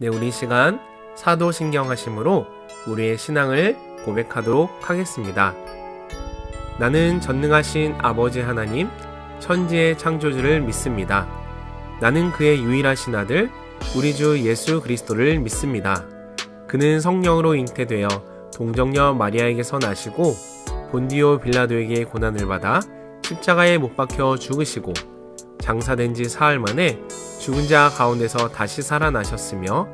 네, 우리 시간 사도신경하심으로 우리의 신앙을 고백하도록 하겠습니다. 나는 전능하신 아버지 하나님, 천지의 창조주를 믿습니다. 나는 그의 유일하신 아들, 우리 주 예수 그리스도를 믿습니다. 그는 성령으로 잉태되어 동정녀 마리아에게서 나시고 본디오 빌라도에게 고난을 받아 십자가에 못 박혀 죽으시고 장사된 지 사흘 만에 죽은 자 가운데서 다시 살아나셨으며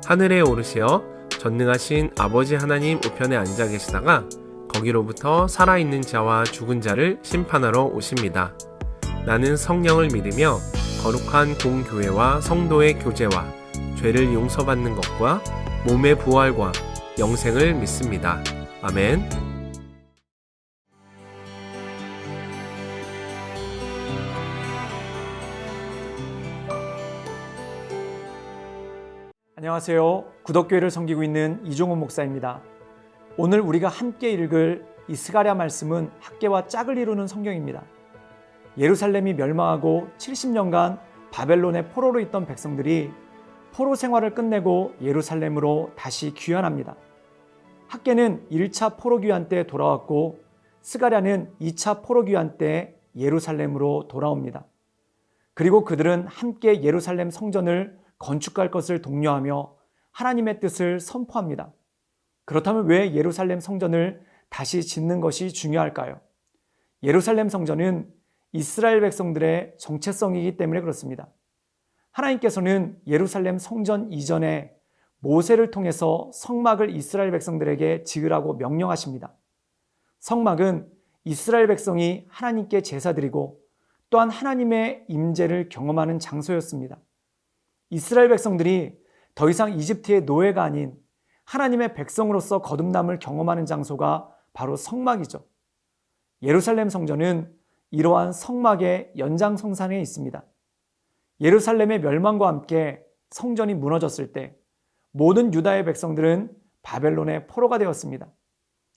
하늘에 오르시어 전능하신 아버지 하나님 우편에 앉아 계시다가 거기로부터 살아있는 자와 죽은 자를 심판하러 오십니다. 나는 성령을 믿으며 거룩한 공교회와 성도의 교제와 죄를 용서받는 것과 몸의 부활과 영생을 믿습니다. 아멘. 안녕하세요. 구덕교회를 섬기고 있는 이종호 목사입니다. 오늘 우리가 함께 읽을 이 스가랴 말씀은 학개와 짝을 이루는 성경입니다. 예루살렘이 멸망하고 70년간 바벨론의 포로로 있던 백성들이 포로 생활을 끝내고 예루살렘으로 다시 귀환합니다. 학개는 1차 포로 귀환 때 돌아왔고 스가랴는 2차 포로 귀환 때 예루살렘으로 돌아옵니다. 그리고 그들은 함께 예루살렘 성전을 건축할 것을 독려하며 하나님의 뜻을 선포합니다. 그렇다면 왜 예루살렘 성전을 다시 짓는 것이 중요할까요? 예루살렘 성전은 이스라엘 백성들의 정체성이기 때문에 그렇습니다. 하나님께서는 예루살렘 성전 이전에 모세를 통해서 성막을 이스라엘 백성들에게 지으라고 명령하십니다. 성막은 이스라엘 백성이 하나님께 제사드리고 또한 하나님의 임재를 경험하는 장소였습니다. 이스라엘 백성들이 더 이상 이집트의 노예가 아닌 하나님의 백성으로서 거듭남을 경험하는 장소가 바로 성막이죠. 예루살렘 성전은 이러한 성막의 연장성산에 있습니다. 예루살렘의 멸망과 함께 성전이 무너졌을 때 모든 유다의 백성들은 바벨론의 포로가 되었습니다.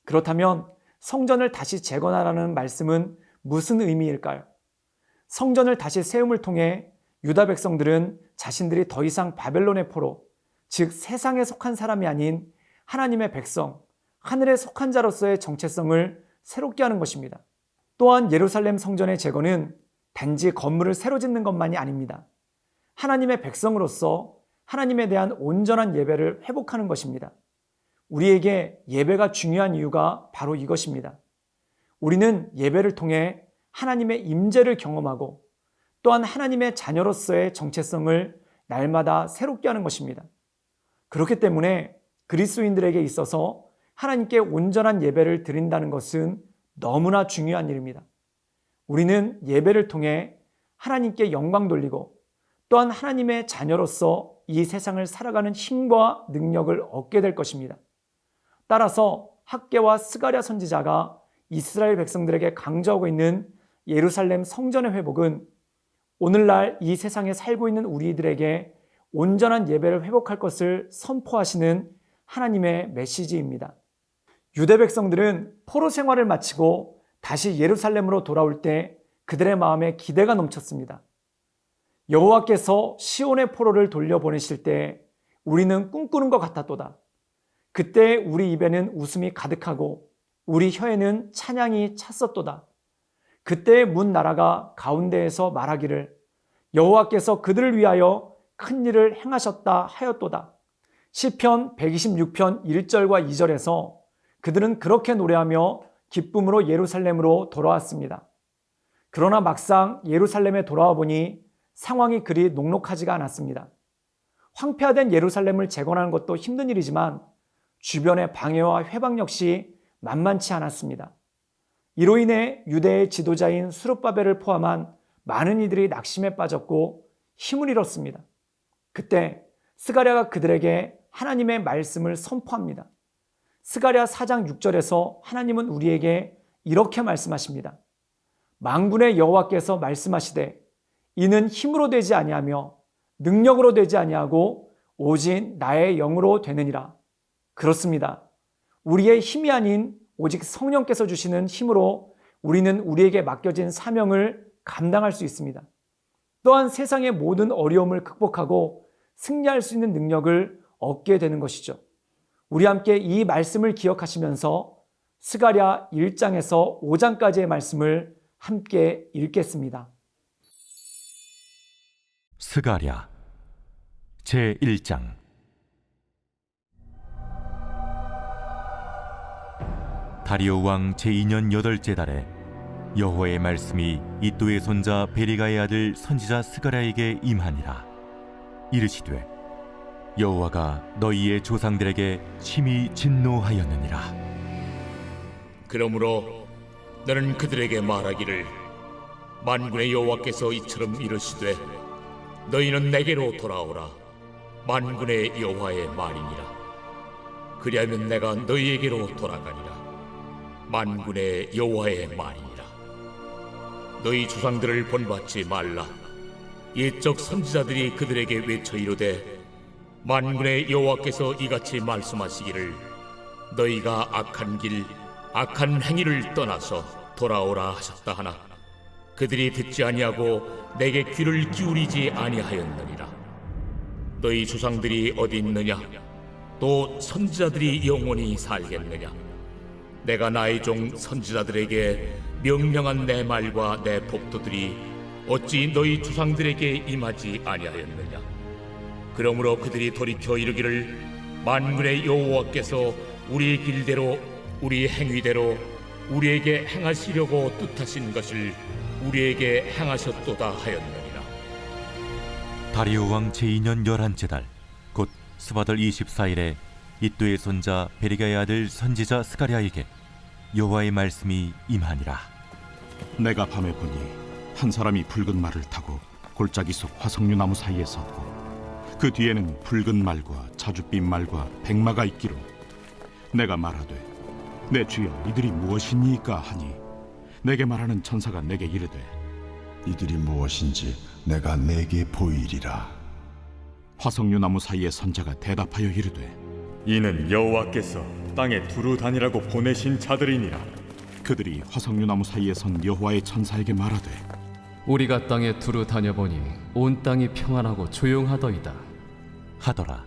그렇다면 성전을 다시 재건하라는 말씀은 무슨 의미일까요? 성전을 다시 세움을 통해 유다 백성들은 자신들이 더 이상 바벨론의 포로, 즉 세상에 속한 사람이 아닌 하나님의 백성, 하늘에 속한 자로서의 정체성을 새롭게 하는 것입니다. 또한 예루살렘 성전의 재건은 단지 건물을 새로 짓는 것만이 아닙니다. 하나님의 백성으로서 하나님에 대한 온전한 예배를 회복하는 것입니다. 우리에게 예배가 중요한 이유가 바로 이것입니다. 우리는 예배를 통해 하나님의 임재를 경험하고 또한 하나님의 자녀로서의 정체성을 날마다 새롭게 하는 것입니다. 그렇기 때문에 그리스도인들에게 있어서 하나님께 온전한 예배를 드린다는 것은 너무나 중요한 일입니다. 우리는 예배를 통해 하나님께 영광 돌리고 또한 하나님의 자녀로서 이 세상을 살아가는 힘과 능력을 얻게 될 것입니다. 따라서 학개와 스가랴 선지자가 이스라엘 백성들에게 강조하고 있는 예루살렘 성전의 회복은 오늘날 이 세상에 살고 있는 우리들에게 온전한 예배를 회복할 것을 선포하시는 하나님의 메시지입니다. 유대 백성들은 포로 생활을 마치고 다시 예루살렘으로 돌아올 때 그들의 마음에 기대가 넘쳤습니다. 여호와께서 시온의 포로를 돌려보내실 때 우리는 꿈꾸는 것 같았도다. 그때 우리 입에는 웃음이 가득하고 우리 혀에는 찬양이 찼었도다. 그때 문 나라가 가운데에서 말하기를 여호와께서 그들을 위하여 큰 일을 행하셨다 하였도다. 시편 126편 1절과 2절에서 그들은 그렇게 노래하며 기쁨으로 예루살렘으로 돌아왔습니다. 그러나 막상 예루살렘에 돌아와 보니 상황이 그리 녹록하지가 않았습니다. 황폐화된 예루살렘을 재건하는 것도 힘든 일이지만 주변의 방해와 회방 역시 만만치 않았습니다. 이로 인해 유대의 지도자인 스룹바벨을 포함한 많은 이들이 낙심에 빠졌고 힘을 잃었습니다. 그때 스가랴가 그들에게 하나님의 말씀을 선포합니다. 스가랴 4장 6절에서 하나님은 우리에게 이렇게 말씀하십니다. 만군의 여호와께서 말씀하시되 이는 힘으로 되지 아니하며 능력으로 되지 아니하고 오직 나의 영으로 되느니라. 그렇습니다. 우리의 힘이 아닌 오직 성령께서 주시는 힘으로 우리는 우리에게 맡겨진 사명을 감당할 수 있습니다. 또한 세상의 모든 어려움을 극복하고 승리할 수 있는 능력을 얻게 되는 것이죠. 우리 함께 이 말씀을 기억하시면서 스가랴 1장에서 5장까지의 말씀을 함께 읽겠습니다. 스가랴 제1장. 다리오 왕 제2년 8째 달에 여호와의 말씀이 이도의 손자 베리가의 아들 선지자 스가랴에게 임하니라. 이르시되 여호와가 너희의 조상들에게 심히 진노하였느니라. 그러므로 너는 그들에게 말하기를 만군의 여호와께서 이처럼 이르시되 너희는 내게로 돌아오라. 만군의 여호와의 말이니라. 그리하면 내가 너희에게로 돌아가리라. 만군의 여호와의 말이니라. 너희 조상들을 본받지 말라. 옛적 선지자들이 그들에게 외쳐 이르되 만군의 여호와께서 이같이 말씀하시기를 너희가 악한 길 악한 행위를 떠나서 돌아오라 하셨다 하나 그들이 듣지 아니하고 내게 귀를 기울이지 아니하였느니라. 너희 조상들이 어디 있느냐? 또 선지자들이 영원히 살겠느냐? 내가 나의 종 선지자들에게 명령한 내 말과 내 법도들이 어찌 너희 조상들에게 임하지 아니하였느냐? 그러므로 그들이 돌이켜 이르기를 만군의 여호와께서 우리 길대로 우리 행위대로 우리에게 행하시려고 뜻하신 것을 우리에게 행하셨도다 하였느니라. 다리오 왕 제2년 11째 달 곧 스바들 24일에 이도의 손자 베리가의 아들 선지자 스가랴에게 여호와의 말씀이 임하니라. 내가 밤에 보니 한 사람이 붉은 말을 타고 골짜기 속 화석류 나무 사이에 섰고 그 뒤에는 붉은 말과 자줏빛 말과 백마가 있기로 내가 말하되 내 주여 이들이 무엇이니까 하니 내게 말하는 천사가 내게 이르되 이들이 무엇인지 내가 내게 보이리라. 화석류 나무 사이에 선 자가 대답하여 이르되 이는 여호와께서 땅에 두루 다니라고 보내신 자들이니라. 그들이 화석류 나무 사이에 선 여호와의 천사에게 말하되 우리가 땅에 두루 다녀보니 온 땅이 평안하고 조용하더이다 하더라.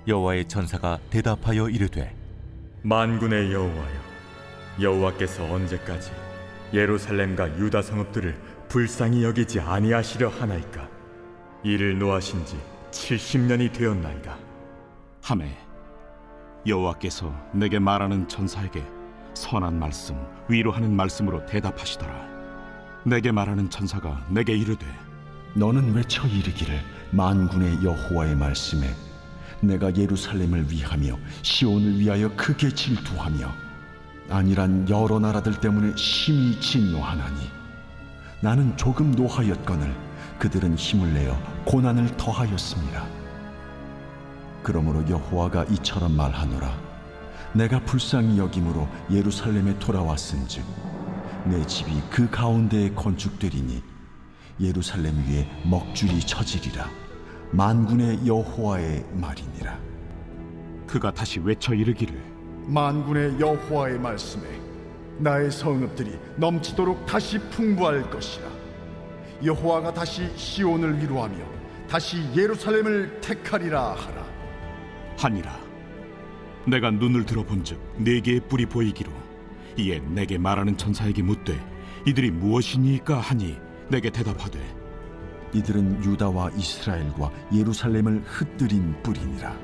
여호와의 천사가 대답하여 이르되 만군의 여호와여, 여호와께서 언제까지 예루살렘과 유다 성읍들을 불쌍히 여기지 아니하시려 하나이까? 이를 노하신 지 70년이 되었나이다. 하매 여호와께서 내게 말하는 천사에게 선한 말씀 위로하는 말씀으로 대답하시더라. 내게 말하는 천사가 내게 이르되 너는 외쳐 이르기를 만군의 여호와의 말씀에 내가 예루살렘을 위하며 시온을 위하여 크게 질투하며 아니란 여러 나라들 때문에 심히 진노하나니 나는 조금 노하였거늘 그들은 힘을 내어 고난을 더하였습니다. 그러므로 여호와가 이처럼 말하노라. 내가 불쌍히 여김으로 예루살렘에 돌아왔은즉 내 집이 그 가운데에 건축되리니 예루살렘 위에 먹줄이 쳐지리라. 만군의 여호와의 말이니라. 그가 다시 외쳐 이르기를 만군의 여호와의 말씀에 나의 성읍들이 넘치도록 다시 풍부할 것이라. 여호와가 다시 시온을 위로하며 다시 예루살렘을 택하리라 하라. 하니라. 내가 눈을 들어본즉 네 개의 뿔이 보이기로 이에 내게 말하는 천사에게 묻되 이들이 무엇이니까 하니 내게 대답하되 이들은 유다와 이스라엘과 예루살렘을 흩뜨린 뿔이니라.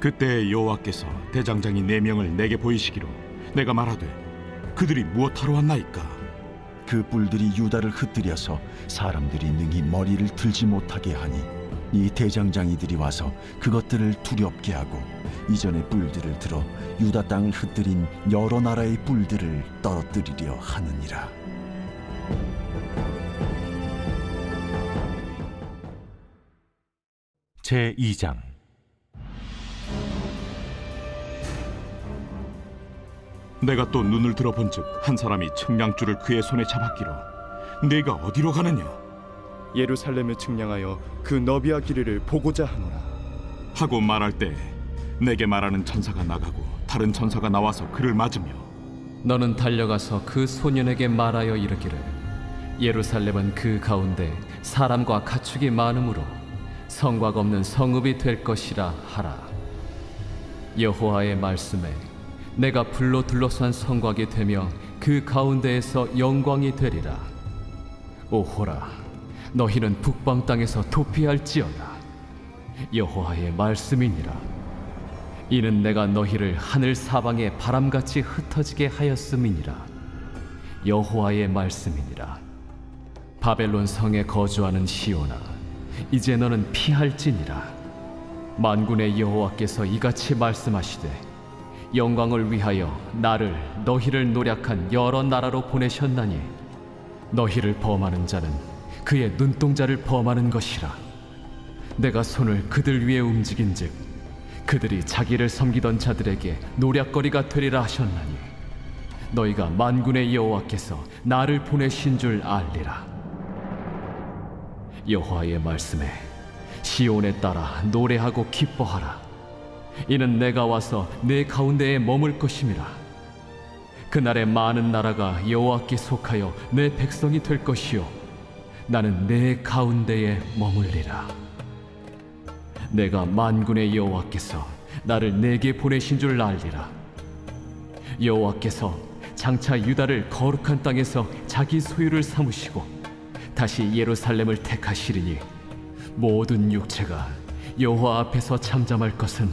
그때 여호와께서 대장장이 4명을 내게 보이시기로 내가 말하되 그들이 무엇하러 왔나이까? 그 뿔들이 유다를 흩뜨려서 사람들이 능히 머리를 들지 못하게 하니 이 대장장이들이 와서 그것들을 두렵게 하고 이전의 뿔들을 들어 유다 땅을 흩뜨린 여러 나라의 뿔들을 떨어뜨리려 하느니라. 제2장. 내가 또 눈을 들어본즉 한 사람이 측량줄을 그의 손에 잡았기로 네가 어디로 가느냐? 예루살렘을 측량하여 그 너비와 길이를 보고자 하노라 하고 말할 때 내게 말하는 천사가 나가고 다른 천사가 나와서 그를 맞으며 너는 달려가서 그 소년에게 말하여 이르기를 예루살렘은 그 가운데 사람과 가축이 많으므로 성곽 없는 성읍이 될 것이라 하라. 여호와의 말씀에 내가 불로 둘러싼 성곽이 되며 그 가운데에서 영광이 되리라. 오호라, 너희는 북방 땅에서 도피할지어다. 여호와의 말씀이니라. 이는 내가 너희를 하늘 사방에 바람같이 흩어지게 하였음이니라. 여호와의 말씀이니라. 바벨론 성에 거주하는 시온아, 이제 너는 피할지니라. 만군의 여호와께서 이같이 말씀하시되, 영광을 위하여 나를 너희를 노략한 여러 나라로 보내셨나니 너희를 범하는 자는 그의 눈동자를 범하는 것이라. 내가 손을 그들 위에 움직인즉 그들이 자기를 섬기던 자들에게 노략거리가 되리라 하셨나니 너희가 만군의 여호와께서 나를 보내신 줄 알리라. 여호와의 말씀에 시온에 따라 노래하고 기뻐하라. 이는 내가 와서 내 가운데에 머물 것임이라. 그날에 많은 나라가 여호와께 속하여 내 백성이 될 것이요 나는 내 가운데에 머물리라. 내가 만군의 여호와께서 나를 내게 보내신 줄 알리라. 여호와께서 장차 유다를 거룩한 땅에서 자기 소유를 삼으시고 다시 예루살렘을 택하시리니 모든 육체가 여호와 앞에서 잠잠할 것은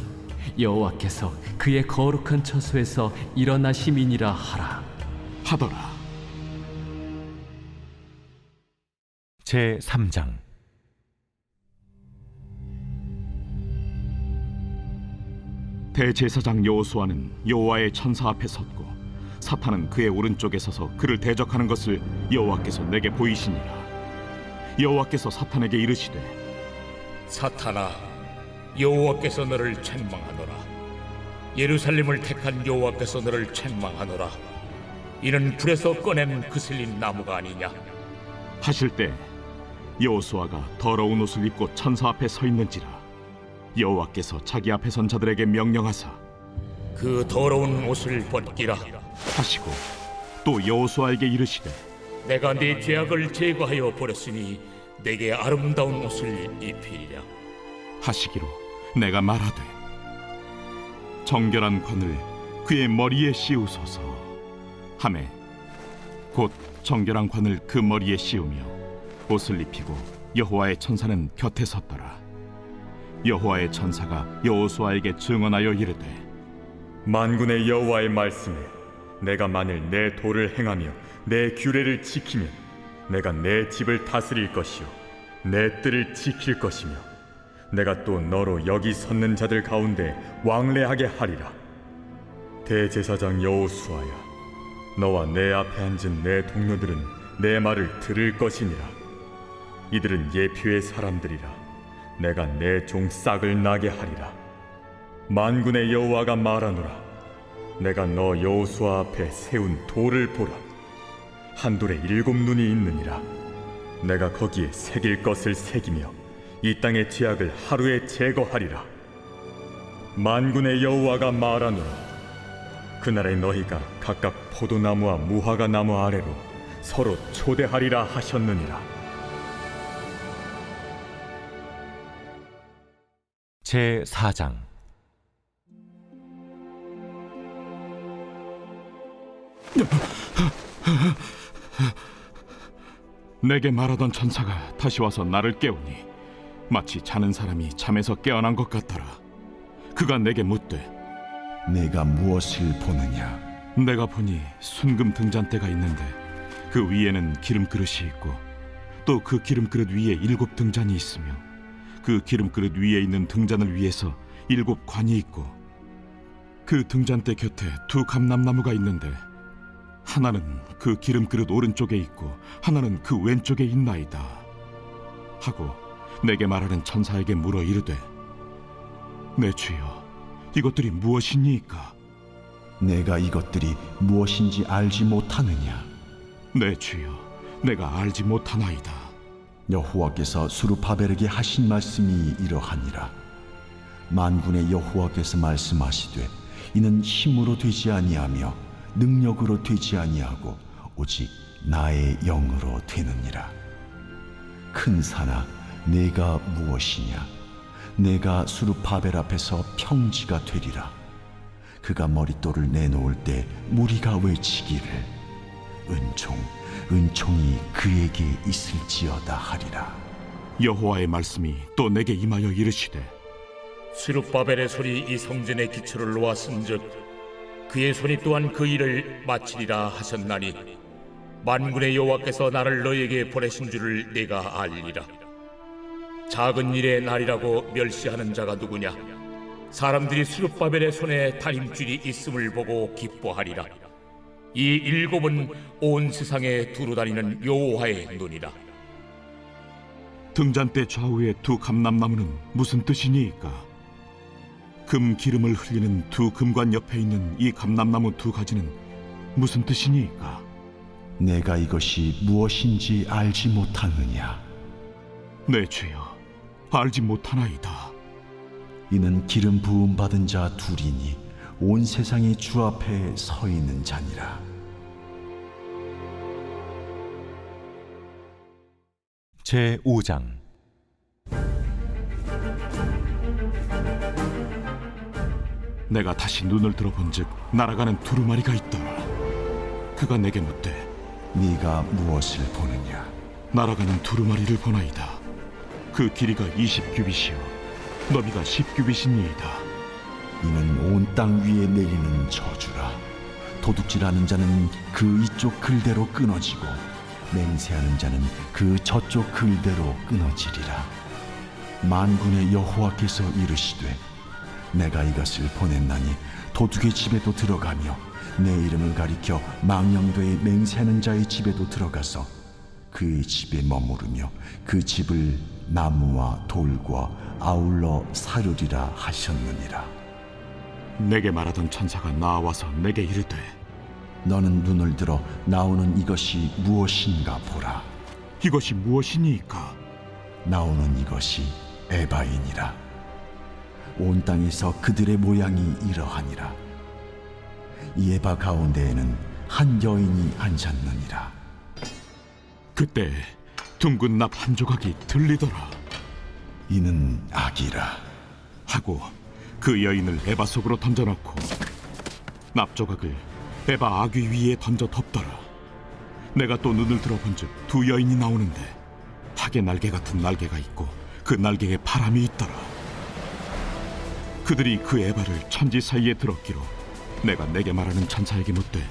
여호와께서 그의 거룩한 처소에서 일어나심이니라 하라. 하더라. 제 3장. 대제사장 여호수아는 여호와의 천사 앞에 섰고 사탄은 그의 오른쪽에 서서 그를 대적하는 것을 여호와께서 내게 보이시니라. 여호와께서 사탄에게 이르시되, 사탄아, 여호와께서 너를 책망하노라. 예루살렘을 택한 여호와께서 너를 책망하노라. 이는 불에서 꺼낸 그슬린 나무가 아니냐. 하실 때 여호수아가 더러운 옷을 입고 천사 앞에 서 있는지라. 여호와께서 자기 앞에 선 자들에게 명령하사 그 더러운 옷을 벗기라 하시고 또 여호수아에게 이르시되, 내가 네 죄악을 제거하여 버렸으니 내게 아름다운 옷을 입히리라 하시기로 내가 말하되, 정결한 관을 그의 머리에 씌우소서 하매 곧 정결한 관을 그 머리에 씌우며 옷을 입히고 여호와의 천사는 곁에 섰더라. 여호와의 천사가 여호수아에게 증언하여 이르되, 만군의 여호와의 말씀에 내가 만일 내 도를 행하며 내 규례를 지키면 내가 내 집을 다스릴 것이요 내 뜰을 지킬 것이며 내가 또 너로 여기 섰는 자들 가운데 왕래하게 하리라. 대제사장 여호수아야, 너와 내 앞에 앉은 내 동료들은 내 말을 들을 것이니라. 이들은 예표의 사람들이라. 내가 내 종 싹을 나게 하리라. 만군의 여호와가 말하노라. 내가 너 여호수아 앞에 세운 돌을 보라. 한 돌에 7눈이 있느니라. 내가 거기에 새길 것을 새기며 이 땅의 죄악을 하루에 제거하리라. 만군의 여호와가 말하노라. 그날에 너희가 각각 포도나무와 무화과 나무 아래로 서로 초대하리라 하셨느니라. 제 4장. 내게 말하던 천사가 다시 와서 나를 깨우니 마치 자는 사람이 잠에서 깨어난 것 같더라. 그가 내게 묻되, 내가 무엇을 보느냐? 내가 보니 순금 등잔대가 있는데 그 위에는 기름 그릇이 있고 또 그 기름 그릇 위에 7 등잔이 있으며 그 기름 그릇 위에 있는 등잔을 위에서 7 관이 있고 그 등잔대 곁에 2 감람나무가 있는데 하나는 그 기름 그릇 오른쪽에 있고 하나는 그 왼쪽에 있나이다 하고 내게 말하는 천사에게 물어 이르되, 내 주여, 이것들이 무엇이니까? 내가 이것들이 무엇인지 알지 못하느냐? 내 주여, 내가 알지 못하나이다. 여호와께서 수르바벨에게 하신 말씀이 이러하니라. 만군의 여호와께서 말씀하시되, 이는 힘으로 되지 아니하며 능력으로 되지 아니하고 오직 나의 영으로 되느니라. 큰 산아, 내가 무엇이냐? 내가 수룹 바벨 앞에서 평지가 되리라. 그가 머릿돌을 내놓을 때 무리가 외치기를 은총이 그에게 있을지어다 하리라. 여호와의 말씀이 또 내게 임하여 이르시되 스룹바벨의 손이 이 성전의 기초를 놓았은즉 그의 손이 또한 그 일을 마치리라 하셨나니 만군의 여호와께서 나를 너에게 보내신 줄을 내가 알리라. 작은 일의 날이라고 멸시하는 자가 누구냐? 사람들이 스룹바벨의 손에 다림줄이 있음을 보고 기뻐하리라. 이 일곱은 온 세상에 두루 다니는 여호와의 눈이라. 등잔대 좌우의 두 감람나무는 무슨 뜻이니이까? 금 기름을 흘리는 두 금관 옆에 있는 이 감람나무 두 가지는 무슨 뜻이니이까? 내가 이것이 무엇인지 알지 못하느냐? 내 주여, 알지 못하나이다. 이는 기름 부음 받은 자 둘이니 온 세상이 주 앞에 서 있는 자니라. 제5장. 내가 다시 눈을 들어본즉 날아가는 두루마리가 있더라. 그가 내게 묻되 네가 무엇을 보느냐? 날아가는 두루마리를 보나이다. 그 길이가 20규빗이요 너비가 10규빗이니이다. 이는 온 땅 위에 내리는 저주라. 도둑질하는 자는 그 이쪽 글대로 끊어지고 맹세하는 자는 그 저쪽 글대로 끊어지리라. 만군의 여호와께서 이르시되 내가 이것을 보냈나니 도둑의 집에도 들어가며 내 이름을 가리켜 망령되이 맹세하는 자의 집에도 들어가서 그의 집에 머무르며 그 집을 나무와 돌과 아울러 사르리라 하셨느니라. 내게 말하던 천사가 나와서 내게 이르되 너는 눈을 들어 나오는 이것이 무엇인가 보라. 이것이 무엇이니이까? 나오는 이것이 에바인이라. 온 땅에서 그들의 모양이 이러하니라. 이 에바 가운데에는 한 여인이 앉았느니라. 그때 둥근 납 한 조각이 들리더라. 이는 악이라 하고 그 여인을 에바 속으로 던져넣고 납 조각을 에바 아귀 위에 던져 덮더라. 내가 또 눈을 들어본즉 두 여인이 나오는데 학의 날개 같은 날개가 있고 그 날개에 바람이 있더라. 그들이 그 에바를 천지 사이에 들었기로 내가 내게 말하는 천사에게 묻되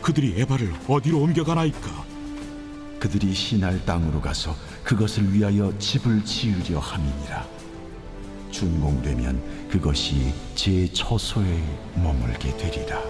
그들이 에바를 어디로 옮겨가나이까? 그들이 시날 땅으로 가서 그것을 위하여 집을 지으려 함이니라. 준공되면 그것이 제 처소에 머물게 되리라.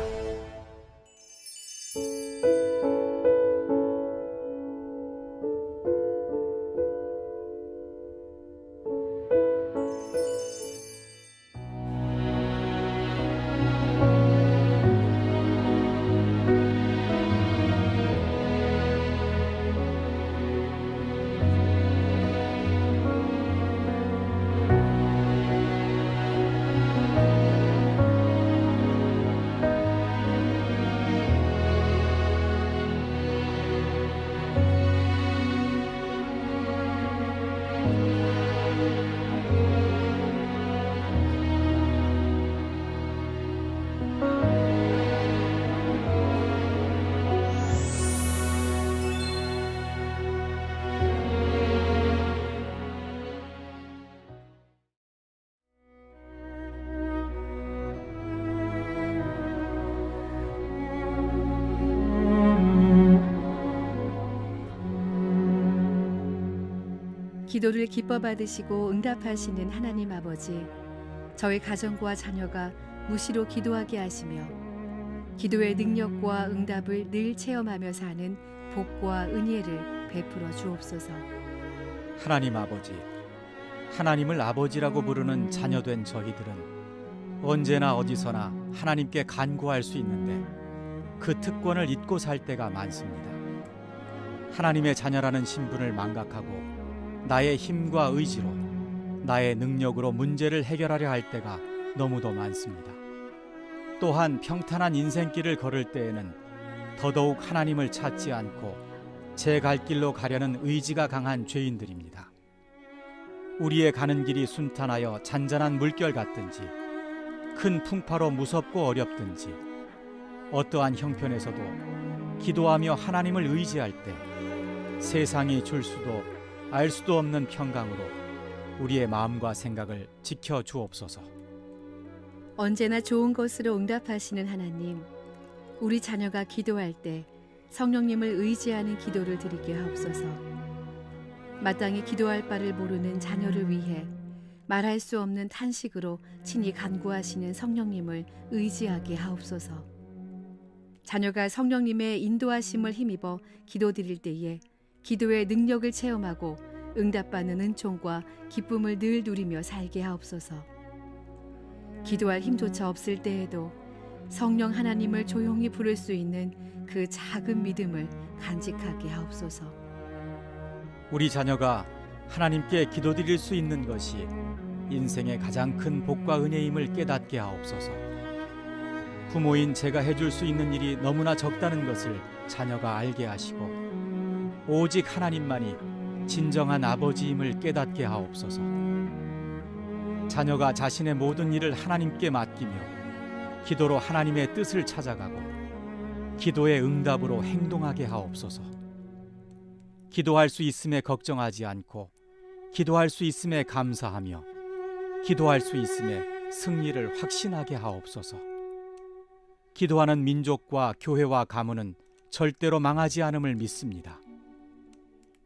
기도를 기뻐 받으시고 응답하시는 하나님 아버지, 저희 가정과 자녀가 무시로 기도하게 하시며 기도의 능력과 응답을 늘 체험하며 사는 복과 은혜를 베풀어 주옵소서. 하나님 아버지, 하나님을 아버지라고 부르는 자녀된 저희들은 언제나 어디서나 하나님께 간구할 수 있는데 그 특권을 잊고 살 때가 많습니다. 하나님의 자녀라는 신분을 망각하고 나의 힘과 의지로, 나의 능력으로 문제를 해결하려 할 때가 너무도 많습니다. 또한 평탄한 인생길을 걸을 때에는 더더욱 하나님을 찾지 않고 제 갈 길로 가려는 의지가 강한 죄인들입니다. 우리의 가는 길이 순탄하여 잔잔한 물결 같든지 큰 풍파로 무섭고 어렵든지 어떠한 형편에서도 기도하며 하나님을 의지할 때 세상이 줄 수도 알 수도 없는 평강으로 우리의 마음과 생각을 지켜 주옵소서. 언제나 좋은 것으로 응답하시는 하나님, 우리 자녀가 기도할 때 성령님을 의지하는 기도를 드리게 하옵소서. 마땅히 기도할 바를 모르는 자녀를 위해 말할 수 없는 탄식으로 친히 간구하시는 성령님을 의지하게 하옵소서. 자녀가 성령님의 인도하심을 힘입어 기도드릴 때에 기도의 능력을 체험하고 응답받는 은총과 기쁨을 늘 누리며 살게 하옵소서. 기도할 힘조차 없을 때에도 성령 하나님을 조용히 부를 수 있는 그 작은 믿음을 간직하게 하옵소서. 우리 자녀가 하나님께 기도드릴 수 있는 것이 인생의 가장 큰 복과 은혜임을 깨닫게 하옵소서. 부모인 제가 해줄 수 있는 일이 너무나 적다는 것을 자녀가 알게 하시고 오직 하나님만이 진정한 아버지임을 깨닫게 하옵소서. 자녀가 자신의 모든 일을 하나님께 맡기며 기도로 하나님의 뜻을 찾아가고 기도의 응답으로 행동하게 하옵소서. 기도할 수 있음에 걱정하지 않고 기도할 수 있음에 감사하며 기도할 수 있음에 승리를 확신하게 하옵소서. 기도하는 민족과 교회와 가문은 절대로 망하지 않음을 믿습니다.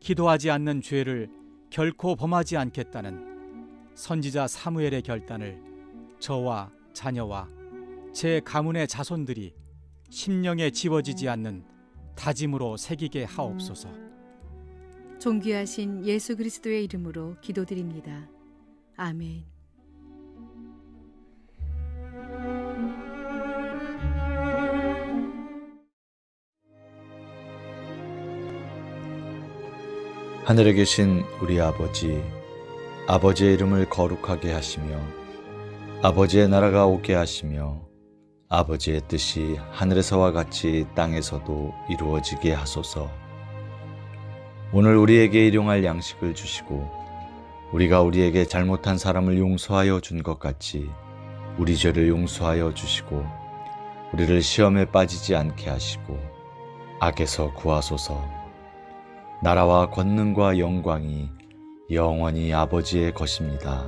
기도하지 않는 죄를 결코 범하지 않겠다는 선지자 사무엘의 결단을 저와 자녀와 제 가문의 자손들이 심령에 지워지지 않는 다짐으로 새기게 하옵소서. 존귀하신 예수 그리스도의 이름으로 기도드립니다. 아멘. 하늘에 계신 우리 아버지, 아버지의 이름을 거룩하게 하시며 아버지의 나라가 오게 하시며 아버지의 뜻이 하늘에서와 같이 땅에서도 이루어지게 하소서. 오늘 우리에게 일용할 양식을 주시고 우리가 우리에게 잘못한 사람을 용서하여 준 것 같이 우리 죄를 용서하여 주시고 우리를 시험에 빠지지 않게 하시고 악에서 구하소서. 나라와 권능과 영광이 영원히 아버지의 것입니다.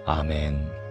아멘.